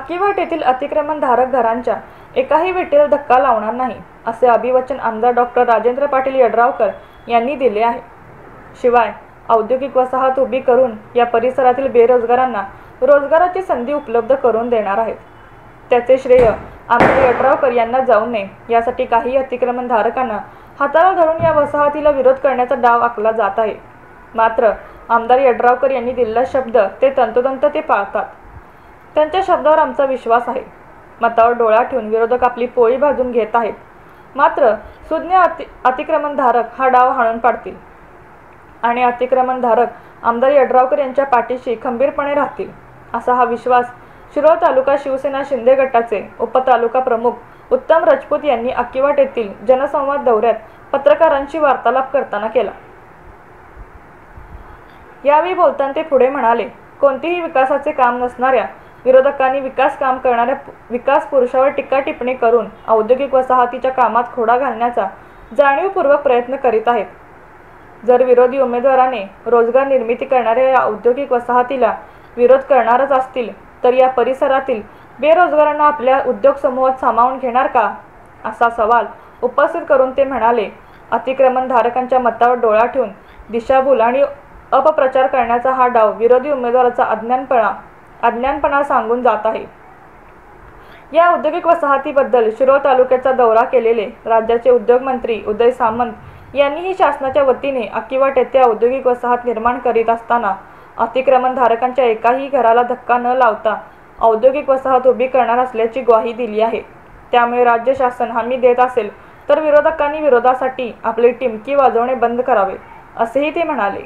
अक्कीवाट येथील अतिक्रमणधारक घरांच्या एकाही विटेला धक्का लावणार नाही, असे अभिवचन आमदार डॉक्टर राजेंद्र पाटील यड्रावकर यांनी दिले आहे. शिवाय औद्योगिक वसाहत उभी करून या परिसरातील बेरोजगारांना रोजगाराची संधी उपलब्ध करून देणार आहेत. त्याचे श्रेय आमदार यड्रावकर यांना जाऊ नये यासाठी काही अतिक्रमणधारकांना हाताला धरून या वसाहतीला विरोध करण्याचा डाव आखला जात आहे. मात्र आमदार यड्रावकर यांनी दिलेला शब्द ते तंतोतंत ते पाळतात. त्यांच्या शब्दावर आमचा विश्वास आहे. मतावर डोळा ठेवून विरोधक आपली पोळी भाजून घेत आहेत. मात्र सुज्ञ अतिक्रमणधारक हा डाव हाणून पाडतील आणि अतिक्रमणधारक आमदार यड्रावकर यांच्या पाठीशी खंबीरपणे राहतील, असा हा विश्वास शिरोळ तालुका शिवसेना शिंदे गटाचे उपतालुका प्रमुख उत्तम राजपूत यांनी अक्कीवाट येथील जनसंवाद दौऱ्यात पत्रकारांशी वार्तालाप करताना केला. यावेळी बोलताना ते पुढे म्हणाले, कोणतीही विकासाचे काम नसणाऱ्या विरोधकांनी विकास काम करणाऱ्या विकास पुरुषावर टीका टिप्पणी करून औद्योगिक वसाहतीच्या कामात खोडा घालण्याचा जाणीवपूर्वक प्रयत्न करीत आहेत. जर विरोधी उमेदवाराने रोजगार निर्मिती करणाऱ्या या औद्योगिक वसाहतीला विरोध करणारच असतील तर या परिसरातील बेरोजगारांना आपल्या उद्योग समूहात सामावून घेणार का, असा सवाल उपस्थित करून ते म्हणाले, अतिक्रमणधारकांच्या मतावर डोळा ठेवून दिशाभूल आणि अपप्रचार करण्याचा हा डाव विरोधी उमेदवाराचा अज्ञानपणा सांगून जात आहे. या औद्योगिक वसाहतीबद्दल शिरोळ तालुक्याचा दौरा केलेले राज्याचे उद्योग मंत्री उदय सामंत यांनीही शासनाच्या वतीने अक्कीवाट येथे औद्योगिक वसाहत निर्माण करीत असताना अतिक्रमणधारकांच्या एकाही घराला धक्का न लावता औद्योगिक वसाहत उभी करणार असल्याची ग्वाही दिली आहे. त्यामुळे राज्य शासन हमी देत असेल तर विरोधकांनी विरोधासाठी आपली टिमकी वाजवणे बंद करावे, असेही ते म्हणाले.